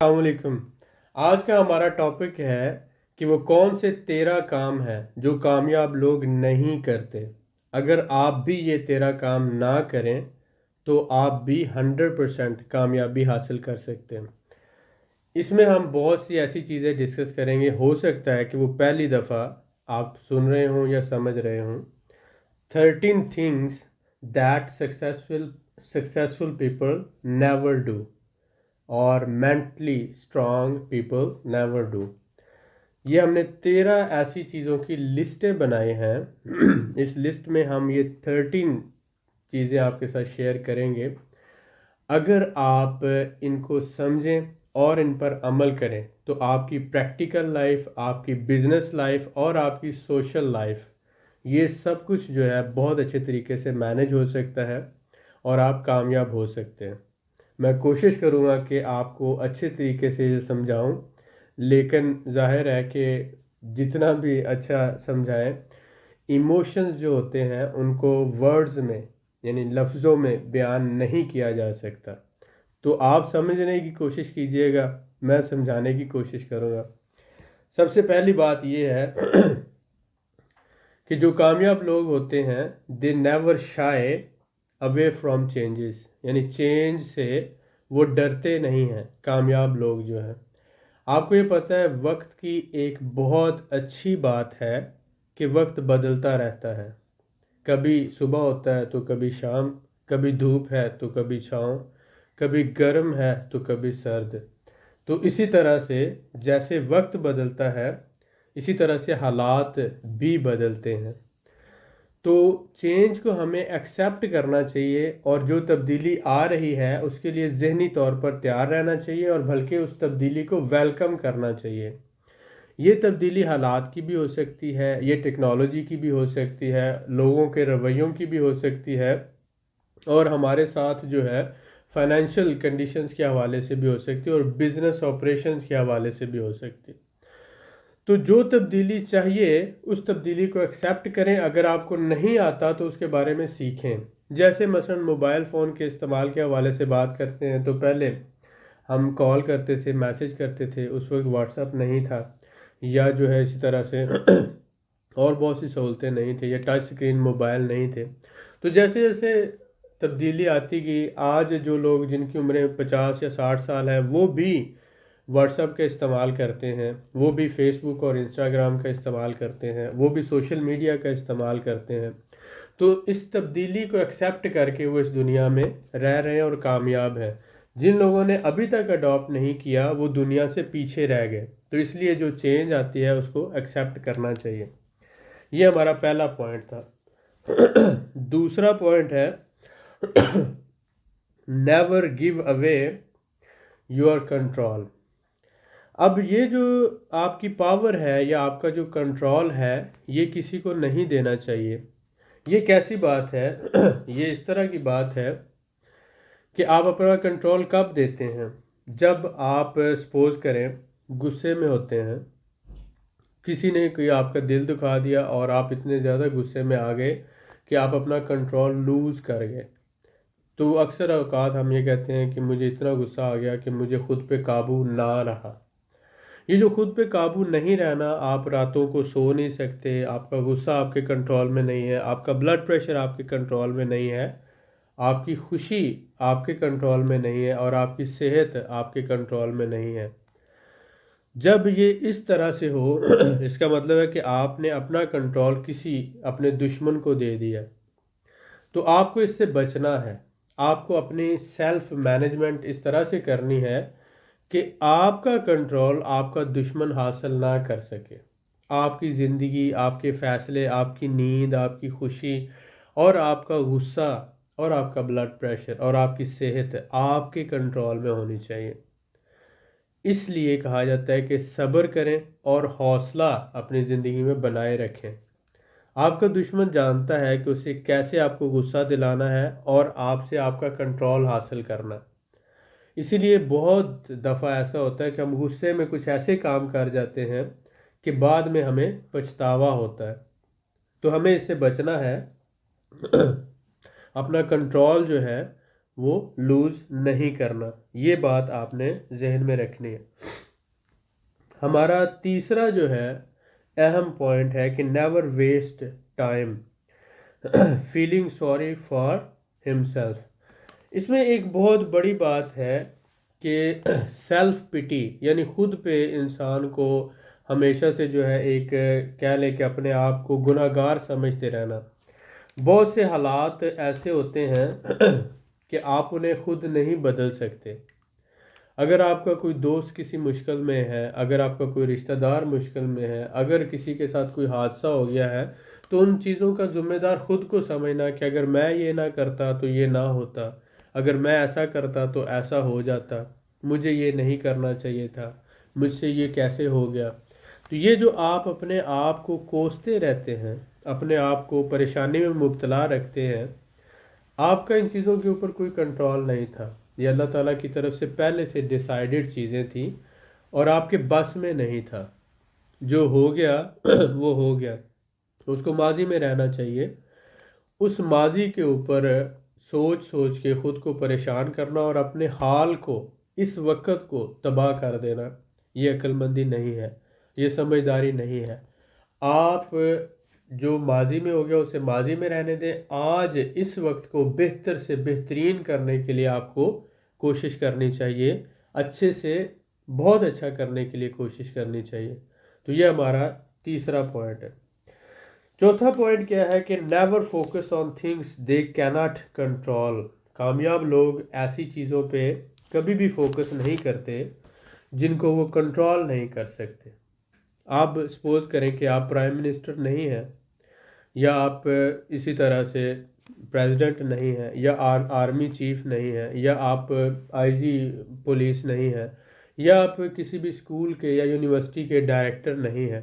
अस्सलाम वालेकुम। आज का हमारा टॉपिक है कि वो कौन से 13 काम है जो कामयाब लोग नहीं करते। अगर आप भी ये 13 काम ना करें तो आप भी 100% कामयाबी हासिल कर सकते हैं। इसमें हम बहुत सी ऐसी चीज़ें डिस्कस करेंगे। हो सकता है कि वो पहली दफ़ा आप सुन रहे हों या समझ रहे हों। 13 things that successful people never do और mentally strong people never do. ये हमने 13 ऐसी चीज़ों की लिस्टें बनाई हैं। इस लिस्ट में हम ये 13 चीज़ें आपके साथ शेयर करेंगे। अगर आप इनको समझें और इन पर अमल करें तो आपकी प्रैक्टिकल लाइफ, आपकी बिजनेस लाइफ और आपकी सोशल लाइफ, ये सब कुछ जो है बहुत अच्छे तरीके से मैनेज हो सकता है और आप कामयाब हो सकते हैं। मैं कोशिश करूँगा कि आपको अच्छे तरीके से ये समझाऊँ, लेकिन जाहिर है कि जितना भी अच्छा समझाएं, इमोशंस जो होते हैं उनको वर्ड्स में यानी लफ्ज़ों में बयान नहीं किया जा सकता। तो आप समझने की कोशिश कीजिएगा, मैं समझाने की कोशिश करूँगा। सबसे पहली बात ये है कि जो कामयाब लोग होते हैं they never shy away from changes, यानी चेंज से वो डरते नहीं हैं। कामयाब लोग जो हैं, आपको ये पता है वक्त की एक बहुत अच्छी बात है कि वक्त बदलता रहता है। कभी सुबह होता है तो कभी शाम, कभी धूप है तो कभी छाँव, कभी गर्म है तो कभी सर्द। तो इसी तरह से जैसे वक्त बदलता है इसी तरह से हालात भी बदलते हैं। तो चेंज को हमें एक्सेप्ट करना चाहिए और जो तब्दीली आ रही है उसके लिए ज़हनी तौर पर तैयार रहना चाहिए और बल्कि उस तब्दीली को वेलकम करना चाहिए। ये तब्दीली हालात की भी हो सकती है, ये टेक्नोलॉजी की भी हो सकती है, लोगों के रवैयों की भी हो सकती है और हमारे साथ जो है फाइनेंशियल कंडीशंस के हवाले से भी हो सकती है और बिजनेस ऑपरेशंस के हवाले से भी हो सकती है। तो जो तब्दीली चाहिए उस तब्दीली को एक्सेप्ट करें। अगर आपको नहीं आता तो उसके बारे में सीखें। जैसे मसलन मोबाइल फ़ोन के इस्तेमाल के हवाले से बात करते हैं तो पहले हम कॉल करते थे, मैसेज करते थे, उस वक्त व्हाट्सअप नहीं था या जो है इसी तरह से और बहुत सी सहूलतें नहीं थी या टच स्क्रीन मोबाइल नहीं थे। तो जैसे जैसे तब्दीली आती गई, आज जो लोग जिनकी उम्रें 50 या 60 साल है वो भी व्हाट्सअप का इस्तेमाल करते हैं, वो भी फेसबुक और इंस्टाग्राम का इस्तेमाल करते हैं, वो भी सोशल मीडिया का इस्तेमाल करते हैं। तो इस तब्दीली को एक्सेप्ट करके वो इस दुनिया में रह रहे हैं और कामयाब हैं। जिन लोगों ने अभी तक अडॉप्ट नहीं किया वो दुनिया से पीछे रह गए। तो इसलिए जो चेंज आती है उसको एक्सेप्ट करना चाहिए। ये हमारा पहला पॉइंट था। दूसरा पॉइंट है never give away your control. अब ये जो आपकी पावर है या आपका जो कंट्रोल है ये किसी को नहीं देना चाहिए। ये कैसी बात है? ये इस तरह की बात है कि आप अपना कंट्रोल कब देते हैं? जब आप सपोज करें गुस्से में होते हैं, किसी ने कोई आपका दिल दुखा दिया और आप इतने ज़्यादा गुस्से में आ गए कि आप अपना कंट्रोल लूज़ कर गए। तो अक्सर औकात हम ये कहते हैं कि मुझे इतना गुस्सा आ गया कि मुझे खुद पे काबू ना रहा। ये जो खुद पे काबू नहीं रहना, आप रातों को सो नहीं सकते, आपका गुस्सा आपके कंट्रोल में नहीं है, आपका ब्लड प्रेशर आपके कंट्रोल में नहीं है, आपकी खुशी आपके कंट्रोल में नहीं है और आपकी सेहत आपके कंट्रोल में नहीं है। जब ये इस तरह से हो इसका मतलब है कि आपने अपना कंट्रोल किसी अपने दुश्मन को दे दिया। तो आपको इससे बचना है। आपको अपनी सेल्फ मैनेजमेंट इस तरह से करनी है कि आपका कंट्रोल आपका दुश्मन हासिल ना कर सके। आपकी ज़िंदगी, आपके फ़ैसले, आपकी नींद, आपकी खुशी और आपका गुस्सा और आपका ब्लड प्रेशर और आपकी सेहत आपके कंट्रोल में होनी चाहिए। इसलिए कहा जाता है कि सब्र करें और हौसला अपनी ज़िंदगी में बनाए रखें। आपका दुश्मन जानता है कि उसे कैसे आपको गुस्सा दिलाना है और आपसे आपका कंट्रोल हासिल करना है। इसीलिए बहुत दफ़ा ऐसा होता है कि हम गुस्से में कुछ ऐसे काम कर जाते हैं कि बाद में हमें पछतावा होता है। तो हमें इससे बचना है। अपना कंट्रोल जो है وہ لوز نہیں کرنا، یہ بات آپ نے ذہن میں رکھنی ہے۔ ہمارا تیسرا جو ہے اہم پوائنٹ ہے کہ never waste time feeling sorry for himself. اس میں ایک بہت بڑی بات ہے کہ سیلف پٹی، یعنی خود پہ انسان کو ہمیشہ سے جو ہے ایک کہہ لے کہ اپنے آپ کو گناہ گار سمجھتے رہنا۔ بہت سے حالات ایسے ہوتے ہیں کہ آپ انہیں خود نہیں بدل سکتے۔ اگر آپ کا کوئی دوست کسی مشکل میں ہے، اگر آپ کا کوئی رشتہ دار مشکل میں ہے، اگر کسی کے ساتھ کوئی حادثہ ہو گیا ہے، تو ان چیزوں کا ذمہ دار خود کو سمجھنا کہ اگر میں یہ نہ کرتا تو یہ نہ ہوتا، اگر میں ایسا کرتا تو ایسا ہو جاتا، مجھے یہ نہیں کرنا چاہیے تھا، مجھ سے یہ کیسے ہو گیا۔ تو یہ جو آپ اپنے آپ کو کوستے رہتے ہیں، اپنے آپ کو پریشانی میں مبتلا رکھتے ہیں، آپ کا ان چیزوں کے اوپر کوئی کنٹرول نہیں تھا۔ یہ اللہ تعالیٰ کی طرف سے پہلے سے ڈیسائیڈڈ چیزیں تھیں اور آپ کے بس میں نہیں تھا۔ جو ہو گیا وہ ہو گیا، اس کو ماضی میں رہنا چاہیے۔ اس ماضی کے اوپر سوچ سوچ کے خود کو پریشان کرنا اور اپنے حال کو، اس وقت کو تباہ کر دینا، یہ عقل مندی نہیں ہے، یہ سمجھداری نہیں ہے۔ آپ جو ماضی میں ہو گیا اسے ماضی میں رہنے دیں، آج اس وقت کو بہتر سے بہترین کرنے کے لیے آپ کو کوشش کرنی چاہیے، اچھے سے بہت اچھا کرنے کے لیے کوشش کرنی چاہیے۔ تو یہ ہمارا تیسرا پوائنٹ ہے۔ چوتھا پوائنٹ کیا ہے کہ never focus on things they cannot control. کامیاب لوگ ایسی چیزوں پہ کبھی بھی فوکس نہیں کرتے جن کو وہ کنٹرول نہیں کر سکتے۔ آپ سپوز کریں کہ آپ پرائم منسٹر نہیں ہیں، یا آپ اسی طرح سے پریزیڈنٹ نہیں ہیں، یا آرمی چیف نہیں ہیں، یا آپ آئی جی پولیس نہیں ہیں، یا آپ کسی بھی اسکول کے یا یونیورسٹی کے ڈائریکٹر نہیں ہیں،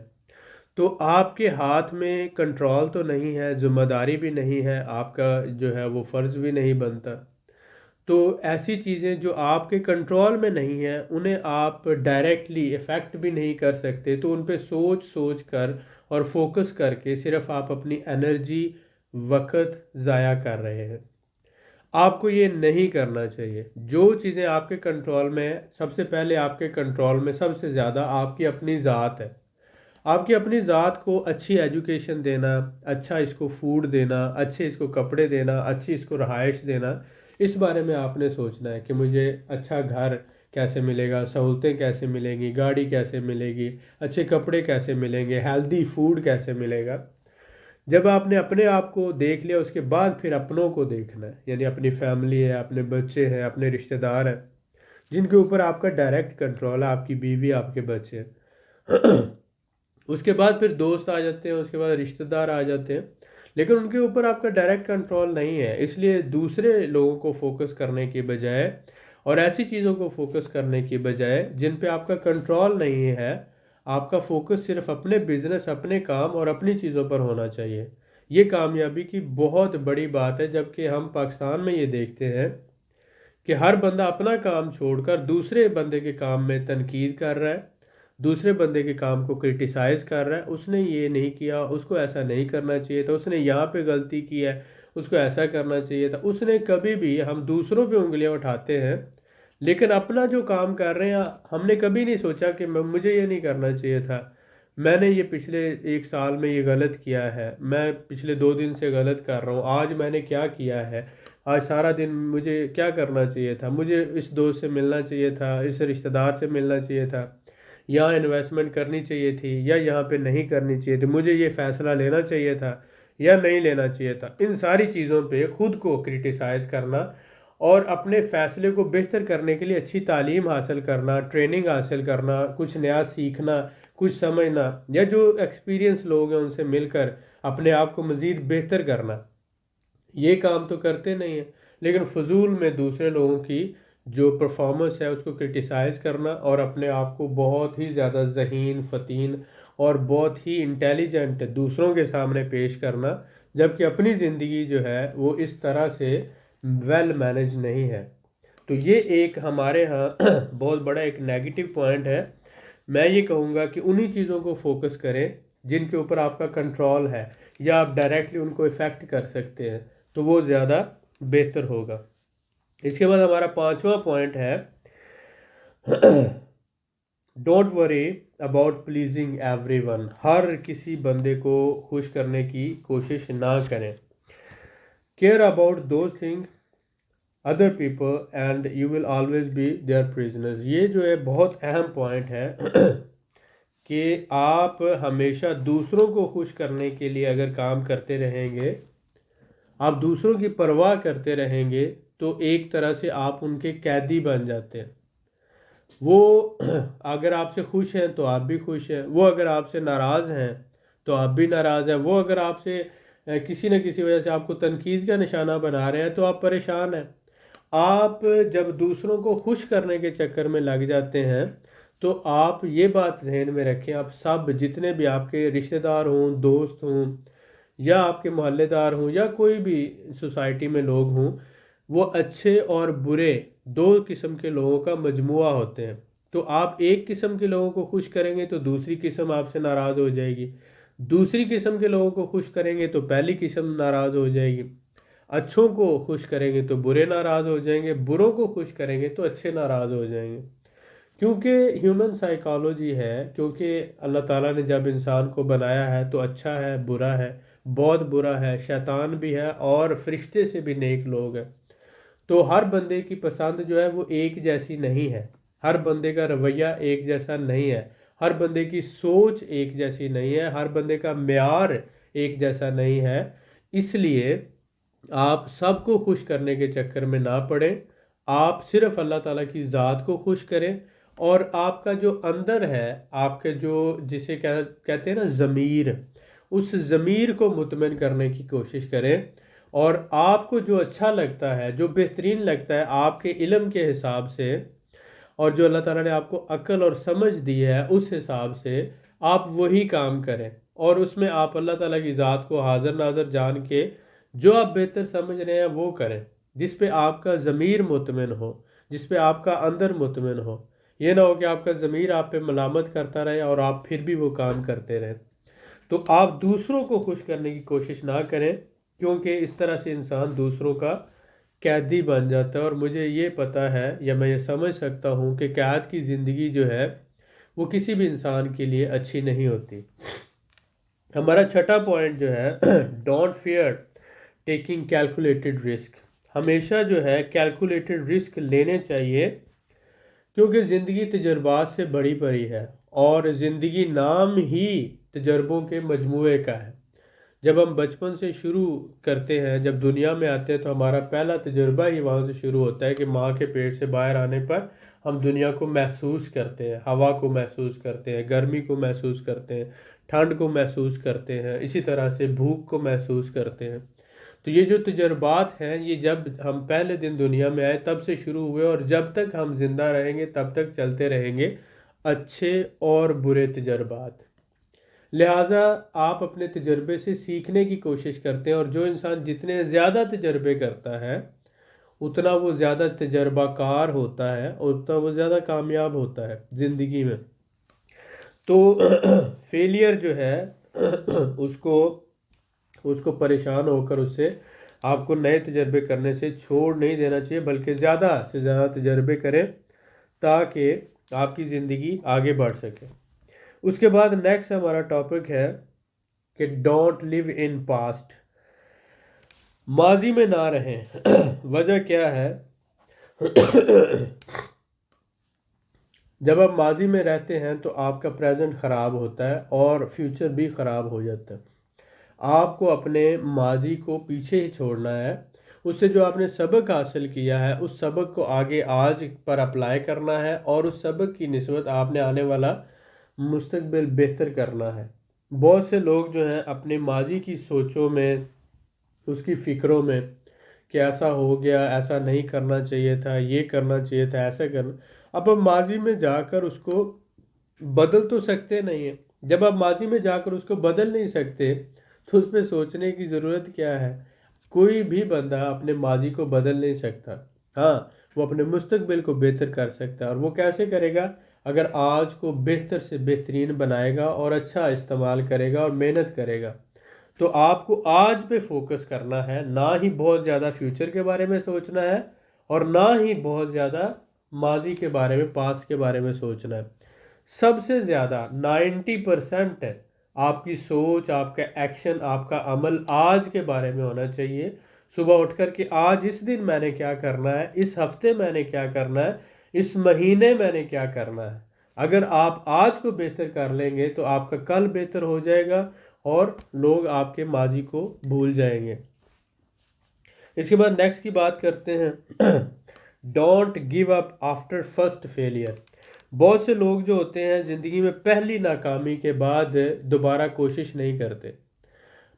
تو آپ کے ہاتھ میں کنٹرول تو نہیں ہے، ذمہ داری بھی نہیں ہے، آپ کا جو ہے وہ فرض بھی نہیں بنتا۔ تو ایسی چیزیں جو آپ کے کنٹرول میں نہیں ہیں انہیں آپ ڈائریکٹلی افیکٹ بھی نہیں کر سکتے، تو ان پہ سوچ سوچ کر اور فوکس کر کے صرف آپ اپنی انرجی، وقت ضائع کر رہے ہیں۔ آپ کو یہ نہیں کرنا چاہیے۔ جو چیزیں آپ کے کنٹرول میں ہیں، سب سے پہلے آپ کے کنٹرول میں سب سے زیادہ آپ کی اپنی ذات ہے۔ آپ کی اپنی ذات کو اچھی ایجوکیشن دینا، اچھا اس کو فوڈ دینا، اچھے اس کو کپڑے دینا، اچھی اس کو رہائش دینا، اس بارے میں آپ نے سوچنا ہے کہ مجھے اچھا گھر کیسے ملے گا، سہولتیں کیسے ملیں گی، گاڑی کیسے ملے گی، اچھے کپڑے کیسے ملیں گے، ہیلدی فوڈ کیسے ملے گا۔ جب آپ نے اپنے آپ کو دیکھ لیا، اس کے بعد پھر اپنوں کو دیکھنا ہے، یعنی اپنی فیملی ہے، اپنے بچے ہیں، اپنے رشتہ دار ہیں جن کے اوپر آپ کا ڈائریکٹ کنٹرول ہے، آپ کی بیوی، آپ کے بچے۔ اس کے بعد پھر دوست آ جاتے ہیں، اس کے بعد رشتہ دار آ جاتے ہیں، لیکن ان کے اوپر آپ کا ڈائریکٹ کنٹرول نہیں ہے۔ اس لیے دوسرے لوگوں کو فوکس کرنے کی بجائے اور ایسی چیزوں کو فوکس کرنے کی بجائے جن پہ آپ کا کنٹرول نہیں ہے، آپ کا فوکس صرف اپنے بزنس، اپنے کام اور اپنی چیزوں پر ہونا چاہیے۔ یہ کامیابی کی بہت بڑی بات ہے، جبکہ ہم پاکستان میں یہ دیکھتے ہیں کہ ہر بندہ اپنا کام چھوڑ کر دوسرے بندے کے کام میں تنقید کر رہا ہے، دوسرے بندے کے کام کو کرٹیسائز کر رہا ہے۔ اس نے یہ نہیں کیا، اس کو ایسا نہیں کرنا چاہیے تھا، اس نے یہاں پہ غلطی کی ہے، اس کو ایسا کرنا چاہیے تھا۔ اس نے کبھی بھی، ہم دوسروں پہ انگلیاں اٹھاتے ہیں لیکن اپنا جو کام کر رہے ہیں ہم نے کبھی نہیں سوچا کہ مجھے یہ نہیں کرنا چاہیے تھا، میں نے یہ پچھلے 1 سال میں یہ غلط کیا ہے، میں پچھلے 2 دن سے غلط کر رہا ہوں، آج میں نے کیا کیا ہے، آج سارا دن مجھے کیا کرنا چاہیے تھا، مجھے اس دوست سے ملنا چاہیے تھا، اس رشتہ دار سے ملنا چاہیے تھا، یہاں انویسٹمنٹ کرنی چاہیے تھی یا یہاں پہ نہیں کرنی چاہیے تھی، مجھے یہ فیصلہ لینا چاہیے تھا یا نہیں لینا چاہیے تھا۔ ان ساری چیزوں پہ خود کو کرٹیسائز کرنا اور اپنے فیصلے کو بہتر کرنے کے لیے اچھی تعلیم حاصل کرنا، ٹریننگ حاصل کرنا، کچھ نیا سیکھنا، کچھ سمجھنا، یا جو ایکسپیرینس لوگ ہیں ان سے مل کر اپنے آپ کو مزید بہتر کرنا، یہ کام تو کرتے نہیں ہیں، لیکن فضول میں دوسرے لوگوں کی جو پرفارمنس ہے اس کو کرٹیسائز کرنا اور اپنے آپ کو بہت ہی زیادہ ذہین، فتین اور بہت ہی انٹیلیجنٹ دوسروں کے سامنے پیش کرنا، جبکہ اپنی زندگی جو ہے وہ اس طرح سے ویل مینج نہیں ہے۔ تو یہ ایک ہمارے ہاں بہت بڑا ایک نیگیٹو پوائنٹ ہے۔ میں یہ کہوں گا کہ انہی چیزوں کو فوکس کریں جن کے اوپر آپ کا کنٹرول ہے یا آپ ڈائریکٹلی ان کو افیکٹ کر سکتے ہیں، تو وہ زیادہ بہتر ہوگا۔ इसके बाद हमारा 5वां पॉइंट है, don't worry about pleasing everyone. हर किसी बंदे को खुश करने की कोशिश ना करें। Care about those thing other people and you will always be their prisoners. ये जो है बहुत अहम पॉइंट है कि आप हमेशा दूसरों को खुश करने के लिए अगर काम करते रहेंगे, आप दूसरों की परवाह करते रहेंगे, तो एक तरह से आप उनके कैदी बन जाते हैं। वो अगर आपसे खुश हैं तो आप भी खुश हैं, वो अगर आपसे नाराज़ हैं तो आप भी नाराज़ हैं, वो अगर आपसे किसी न किसी वजह से आपको तनकीद का निशाना बना रहे हैं तो आप परेशान हैं। आप जब दूसरों को खुश करने के चक्कर में लग जाते हैं तो आप ये बात जहन में रखें, आप सब जितने भी आपके रिश्तेदार हों, दोस्त हों, या आपके मोहल्लेदार हों, या कोई भी सोसाइटी में लोग हों, वो अच्छे और बुरे दो किस्म के लोगों का मजमुआ होते हैं। तो आप एक किस्म के लोगों को खुश करेंगे तो दूसरी किस्म आपसे नाराज़ हो जाएगी, दूसरी किस्म के लोगों को खुश करेंगे तो पहली किस्म नाराज़ हो जाएगी, अच्छों को खुश करेंगे तो बुरे नाराज़ हो जाएंगे, बुरों को खुश करेंगे तो अच्छे नाराज़ हो जाएंगे। क्योंकि ह्यूमन साइकोलॉजी है, क्योंकि अल्लाह ताला ने जब इंसान को बनाया है तो अच्छा है, बुरा है, बहुत बुरा है, शैतान भी है और फरिश्ते से भी नेक लोग हैं। तो हर बंदे की पसंद जो है वो एक जैसी नहीं है, हर बंदे का रवैया एक जैसा नहीं है, हर बंदे की सोच एक जैसी नहीं है, हर बंदे का म्यार एक जैसा नहीं है। इसलिए आप सबको खुश करने के चक्कर में ना पड़ें, आप सिर्फ अल्लाह ताला की ज़ात को खुश करें, और आपका जो अंदर है, आपके जो जिसे कहते हैं ना ज़मीर, उस ज़मीर को मुतमईन करने की कोशिश करें। और आपको जो अच्छा लगता है, जो बेहतरीन लगता है आपके इल्म के हिसाब से, और जो अल्लाह ताला ने आपको अक्ल और समझ दी है उस हिसाब से आप वही काम करें, और उसमें आप अल्लाह ताला की ज़ात को हाज़िर नाज़र जान के जो आप बेहतर समझ रहे हैं वो करें, जिस पे आपका ज़मीर मुतमिन हो, जिस पे आपका अंदर मुतमिन हो। ये ना हो कि आपका ज़मीर आप पे मलामत करता रहे और आप फिर भी वो काम करते रहें। तो आप दूसरों को खुश करने की कोशिश ना करें, क्योंकि इस तरह से इंसान दूसरों का कैदी बन जाता है। और मुझे ये पता है, या मैं ये समझ सकता हूँ कि कैद की ज़िंदगी जो है वो किसी भी इंसान के लिए अच्छी नहीं होती। हमारा छठा पॉइंट जो है, don't fear taking calculated risk. हमेशा जो है कैलकुलेटेड रिस्क लेने चाहिए, क्योंकि ज़िंदगी तजर्बात से बड़ी पड़ी है, और ज़िंदगी नाम ही तजर्बों के मजमूए का है। जब हम बचपन से शुरू करते हैं, जब दुनिया में आते हैं, तो हमारा पहला तजुर्बा ही वहाँ से शुरू होता है कि माँ के पेट से बाहर आने पर हम दुनिया को महसूस करते हैं, हवा को महसूस करते हैं, गर्मी को महसूस करते हैं, ठंड को महसूस करते हैं, इसी तरह से भूख को महसूस करते हैं। तो ये जो तजुर्बात हैं, ये जब हम पहले दिन दुनिया में आए तब से शुरू हुए, और जब तक हम जिंदा रहेंगे तब तक चलते रहेंगे अच्छे और बुरे तजुर्बात। लिहाजा आप अपने तजर्बे से सीखने की कोशिश करते हैं, और जो इंसान जितने ज़्यादा तजर्बे करता है उतना वो ज़्यादा तजर्बाकार होता है, और उतना वो ज़्यादा कामयाब होता है ज़िंदगी में। तो फेलियर जो है उसको उसको परेशान होकर उससे आपको नए तजर्बे करने से छोड़ नहीं देना चाहिए, बल्कि ज़्यादा से ज़्यादा तजर्बे करें ताकि आपकी ज़िंदगी आगे बढ़ सके। उसके बाद नेक्स्ट हमारा टॉपिक है कि डोंट लिव इन पास्ट। माजी में ना रहें। वजह क्या है? जब आप माजी में रहते हैं तो आपका प्रेजेंट ख़राब होता है और फ्यूचर भी ख़राब हो जाता है। आपको अपने माजी को पीछे ही छोड़ना है, उससे जो आपने सबक हासिल किया है उस सबक को आगे आज पर अप्लाई करना है, और उस सबक की निस्बत आपने आने वाला मुस्तकबिल बेहतर करना है। बहुत से लोग जो हैं अपने माजी की सोचों में, उसकी फ़िक्रों में कि ऐसा हो गया, ऐसा नहीं करना चाहिए था, ये करना चाहिए था, ऐसा करना। अब आप माजी में जाकर उसको बदल तो सकते नहीं हैं। जब आप माजी में जाकर उसको बदल नहीं सकते तो उस पर सोचने की ज़रूरत क्या है? कोई भी बंदा अपने माजी को बदल नहीं सकता। हाँ, वो अपने मुस्तकबिल को बेहतर कर सकता है, और वो कैसे करेगा? अगर आज को बेहतर से बेहतरीन बनाएगा और अच्छा इस्तेमाल करेगा और मेहनत करेगा। तो आपको आज पे फोकस करना है, ना ही बहुत ज़्यादा फ्यूचर के बारे में सोचना है, اور نہ ہی بہت زیادہ ماضی کے بارے میں، پاسٹ کے بارے میں سوچنا ہے۔ سب سے زیادہ 90% ہے آپ کی سوچ، آپ کا ایکشن، آپ کا عمل آج کے بارے میں ہونا چاہیے۔ صبح اٹھ کر کے آج اس دن میں نے کیا کرنا ہے، اس ہفتے میں نے کیا کرنا ہے، اس مہینے میں نے کیا کرنا ہے۔ اگر آپ آج کو بہتر کر لیں گے تو آپ کا کل بہتر ہو جائے گا اور لوگ آپ کے ماضی کو بھول جائیں گے۔ اس کے بعد نیکسٹ کی بات کرتے ہیں، don't give up after first failure. بہت سے لوگ جو ہوتے ہیں زندگی میں پہلی ناکامی کے بعد دوبارہ کوشش نہیں کرتے،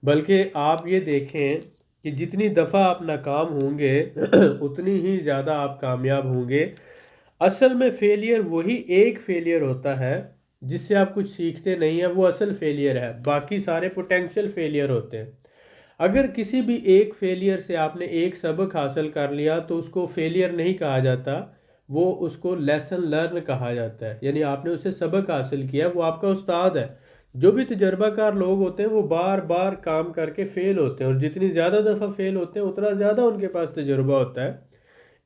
بلکہ آپ یہ دیکھیں کہ جتنی دفعہ آپ ناکام ہوں گے اتنی ہی زیادہ آپ کامیاب ہوں گے۔ اصل میں فیلئر وہی ایک فیلئر ہوتا ہے جس سے آپ کچھ سیکھتے نہیں ہیں، وہ اصل فیلئر ہے، باقی سارے پوٹینشیل فیلئر ہوتے ہیں۔ اگر کسی بھی ایک فیلئر سے آپ نے ایک سبق حاصل کر لیا تو اس کو فیلئر نہیں کہا جاتا، وہ اس کو لیسن لرن کہا جاتا ہے، یعنی آپ نے اسے سبق حاصل کیا، وہ آپ کا استاد ہے۔ جو بھی تجربہ کار لوگ ہوتے ہیں وہ بار بار کام کر کے فیل ہوتے ہیں، اور جتنی زیادہ دفعہ فیل ہوتے ہیں اتنا زیادہ ان کے پاس تجربہ ہوتا ہے۔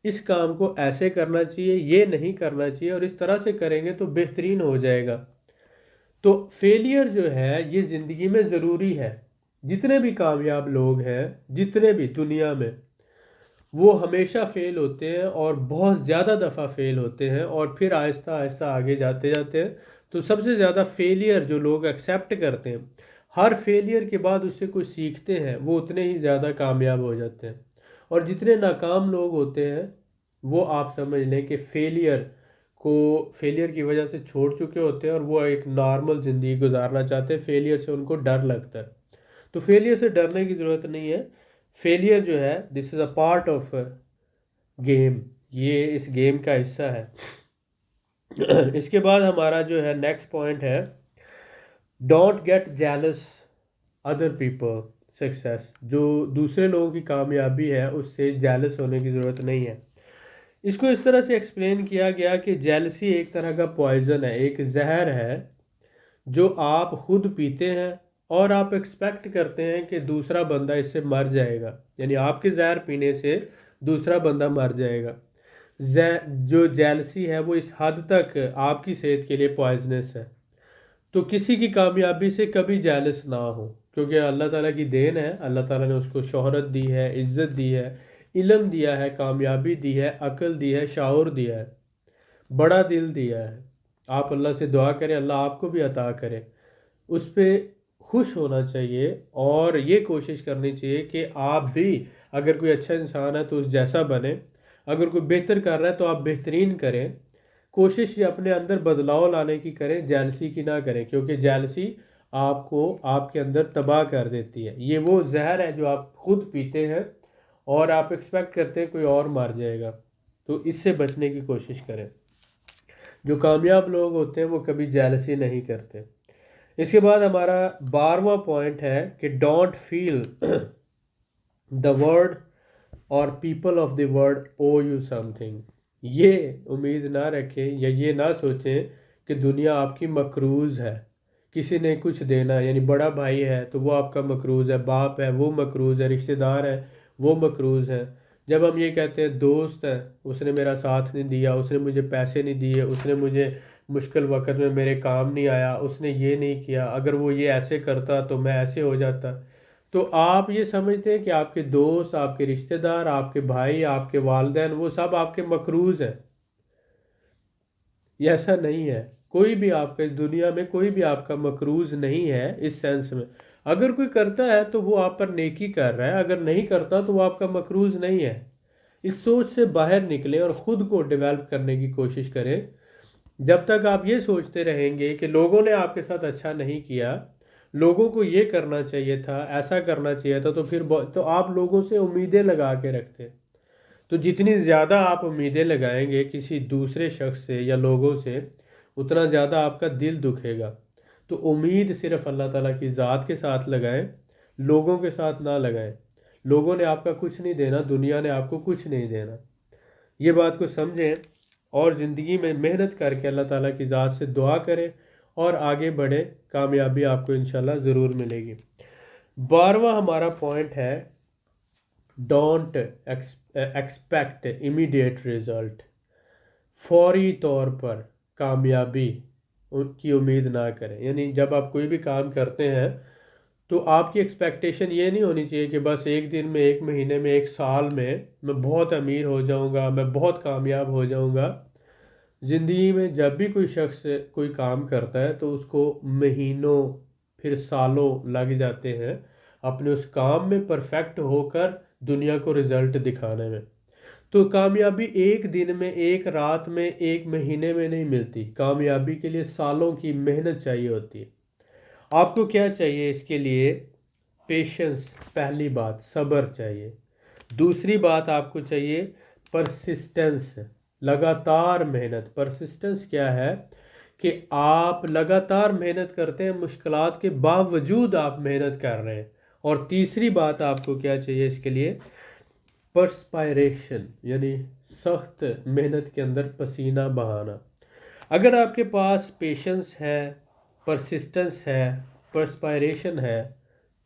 اس کام کو ایسے کرنا چاہیے، یہ نہیں کرنا چاہیے، اور اس طرح سے کریں گے تو بہترین ہو جائے گا۔ تو فیلئر جو ہے یہ زندگی میں ضروری ہے۔ جتنے بھی کامیاب لوگ ہیں، جتنے بھی دنیا میں، وہ ہمیشہ فیل ہوتے ہیں اور بہت زیادہ دفعہ فیل ہوتے ہیں، اور پھر آہستہ آہستہ آگے جاتے جاتے ہیں۔ تو سب سے زیادہ فیلئر جو لوگ ایکسیپٹ کرتے ہیں، ہر فیلئر کے بعد اس سے کچھ سیکھتے ہیں، وہ اتنے ہی زیادہ کامیاب ہو جاتے ہیں۔ اور جتنے ناکام لوگ ہوتے ہیں وہ آپ سمجھ لیں کہ فیلئر کی وجہ سے چھوڑ چکے ہوتے ہیں، اور وہ ایک نارمل زندگی گزارنا چاہتے ہیں۔ فیلئر سے ان کو ڈر لگتا ہے، تو فیلئر سے ڈرنے کی ضرورت نہیں ہے۔ فیلئر جو ہے دس از اے پارٹ آف گیم، یہ اس گیم کا حصہ ہے۔ اس کے بعد ہمارا جو ہے نیکسٹ پوائنٹ ہے، don't get jealous other people success. جو دوسرے لوگوں کی کامیابی ہے اس سے جیلس ہونے کی ضرورت نہیں ہے۔ اس کو اس طرح سے ایکسپلین کیا گیا کہ جیلسی ایک طرح کا پوائزن ہے، ایک زہر ہے جو آپ خود پیتے ہیں اور آپ ایکسپیکٹ کرتے ہیں کہ دوسرا بندہ اس سے مر جائے گا، یعنی آپ کے زہر پینے سے دوسرا بندہ مر جائے گا۔ جو جیلسی ہے وہ اس حد تک آپ کی صحت کے لیے پوائزنس ہے۔ تو کسی کی کامیابی سے کبھی جیلس نہ ہو، کیونکہ اللہ تعالیٰ کی دین ہے، اللہ تعالیٰ نے اس کو شہرت دی ہے، عزت دی ہے، علم دیا ہے، کامیابی دی ہے، عقل دی ہے، شعور دیا ہے، بڑا دل دیا ہے۔ آپ اللہ سے دعا کریں، اللہ آپ کو بھی عطا کرے، اس پہ خوش ہونا چاہیے، اور یہ کوشش کرنی چاہیے کہ آپ بھی اگر کوئی اچھا انسان ہے تو اس جیسا بنے، اگر کوئی بہتر کر رہا ہے تو آپ بہترین کریں۔ کوشش یہ اپنے اندر بدلاؤ لانے کی کریں، جیلسی کی نہ کریں، کیونکہ جیلسی آپ کو آپ کے اندر تباہ کر دیتی ہے۔ یہ وہ زہر ہے جو آپ خود پیتے ہیں اور آپ ایکسپیکٹ کرتے ہیں کوئی اور مر جائے گا، تو اس سے بچنے کی کوشش کریں۔ جو کامیاب لوگ ہوتے ہیں وہ کبھی جیلسی نہیں کرتے۔ اس کے بعد ہمارا 12واں پوائنٹ ہے کہ ڈونٹ فیل دا ورڈ اور people of the word O you some thing. یہ امید نہ رکھیں یا یہ نہ سوچیں کہ دنیا آپ کی مقروض ہے، کسی نے کچھ دینا، یعنی بڑا بھائی ہے تو وہ آپ کا مقروض ہے، باپ ہے وہ مقروض ہے، رشتہ دار ہے وہ مقروض ہے۔ جب ہم یہ کہتے ہیں دوست ہے، اس نے میرا ساتھ نہیں دیا، اس نے مجھے پیسے نہیں دیے، اس نے مجھے مشکل وقت میں میرے کام نہیں آیا، اس نے یہ نہیں کیا، اگر وہ یہ ایسے کرتا تو میں ایسے ہو جاتا، تو آپ یہ سمجھتے ہیں کہ آپ کے دوست، آپ کے رشتہ دار، آپ کے بھائی، آپ کے والدین، وہ سب آپ کے مقروض ہیں۔ یہ ایسا نہیں ہے، کوئی بھی آپ کا اس دنیا میں کوئی بھی آپ کا مقروض نہیں ہے اس سینس میں۔ اگر کوئی کرتا ہے تو وہ آپ پر نیکی کر رہا ہے، اگر نہیں کرتا تو وہ آپ کا مقروض نہیں ہے۔ اس سوچ سے باہر نکلیں اور خود کو ڈیولپ کرنے کی کوشش کریں۔ جب تک آپ یہ سوچتے رہیں گے کہ لوگوں نے آپ کے ساتھ اچھا نہیں کیا، لوگوں کو یہ کرنا چاہیے تھا، ایسا کرنا چاہیے تھا، تو آپ لوگوں سے امیدیں لگا کے رکھتے ہیں۔ تو جتنی زیادہ آپ امیدیں لگائیں گے کسی دوسرے شخص سے یا لوگوں سے، اتنا زیادہ آپ کا دل دکھے گا۔ تو امید صرف اللہ تعالیٰ کی ذات کے ساتھ لگائیں، لوگوں کے ساتھ نہ لگائیں۔ لوگوں نے آپ کا کچھ نہیں دینا، دنیا نے آپ کو کچھ نہیں دینا۔ یہ بات کو سمجھیں اور زندگی میں محنت کر کے اللہ تعالیٰ کی ذات سے دعا کریں اور آگے بڑھیں، کامیابی آپ کو انشاءاللہ ضرور ملے گی۔ 12واں ہمارا پوائنٹ ہے डोंट एक्सपेक्ट इमीडिएट रिजल्ट। फौरी तौर पर कामयाबी की उम्मीद ना करें। यानी जब आप कोई भी काम करते हैं तो आपकी एक्सपेक्टेशन ये नहीं होनी चाहिए कि बस एक दिन में, एक महीने में, एक साल में मैं बहुत अमीर हो जाऊंगा, मैं बहुत कामयाब हो जाऊंगा। ज़िंदगी में जब भी कोई शख्स कोई काम करता है तो उसको महीनों फिर सालों लग जाते हैं अपने उस काम में परफेक्ट होकर दुनिया को रिजल्ट दिखाने में। तो कामयाबी एक दिन में, एक रात में, एक महीने में नहीं मिलती। कामयाबी के लिए सालों की मेहनत चाहिए होती है। आपको क्या चाहिए इसके लिए? पेशेंस, पहली बात, सब्र चाहिए। दूसरी बात आपको चाहिए परसिस्टेंस, लगातार मेहनत। परसिस्टेंस क्या है कि आप लगातार मेहनत करते हैं, मुश्किलात के बावजूद आप मेहनत कर रहे हैं। और तीसरी बात आपको क्या चाहिए इसके लिए? परस्पायरेशन, यानी सख्त मेहनत के अंदर पसीना बहाना। अगर आपके पास पेशेंस है, परसिस्टेंस है, परस्पायरेशन है,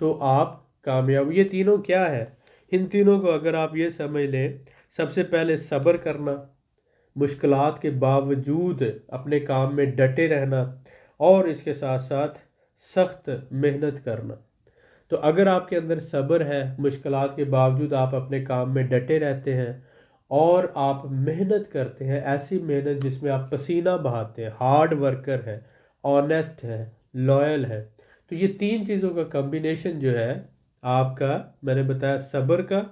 तो आप कामयाब। ये तीनों क्या है? इन तीनों को अगर आप ये समझ लें, सबसे पहले सब्र करना, मुश्किलात के बावजूद अपने काम में डटे रहना, और इसके साथ साथ सख्त मेहनत करना। तो अगर आपके अंदर सब्र है, मुश्किलात के बावजूद आप अपने काम में डटे रहते हैं और आप मेहनत करते हैं, ऐसी मेहनत जिसमें आप पसीना बहाते हैं, हार्ड वर्कर है, ऑनेस्ट है, लॉयल है, तो ये तीन चीज़ों का कम्बिनेशन जो है आपका, मैंने बताया सब्र का,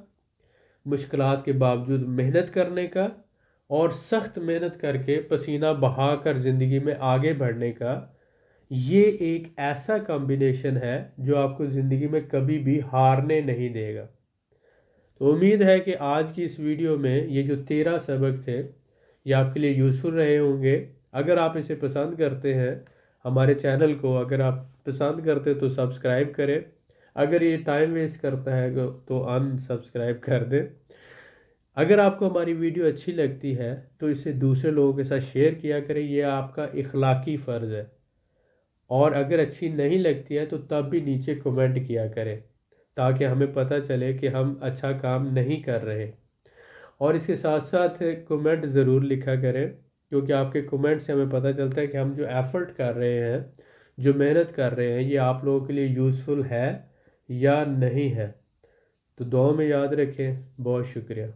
मुश्किलात के बावजूद मेहनत करने का, और सख्त मेहनत करके पसीना बहाकर ज़िंदगी में आगे बढ़ने का, ये एक ऐसा कॉम्बिनेशन है जो आपको ज़िंदगी में कभी भी हारने नहीं देगा। तो उम्मीद है कि आज की इस वीडियो में ये जो 13 सबक थे ये आपके लिए यूज़फुल रहे होंगे। अगर आप इसे पसंद करते हैं, हमारे चैनल को अगर आप पसंद करते तो सब्सक्राइब करें। अगर ये टाइम वेस्ट करता है तो अनसब्सक्राइब कर दें। अगर आपको हमारी वीडियो अच्छी लगती है तो इसे दूसरे लोगों के साथ शेयर किया करें, ये आपका इखलाकी फ़र्ज़ है। और अगर अच्छी नहीं लगती है तो तब भी नीचे कमेंट किया करें ताकि हमें पता चले कि हम अच्छा काम नहीं कर रहे। और इसके साथ साथ कमेंट ज़रूर लिखा करें, क्योंकि आपके कमेंट से हमें पता चलता है कि हम जो एफ़र्ट कर रहे हैं, जो मेहनत कर रहे हैं, ये आप लोगों के लिए यूज़फुल है या नहीं है। तो दुआ में याद रखें। बहुत शुक्रिया।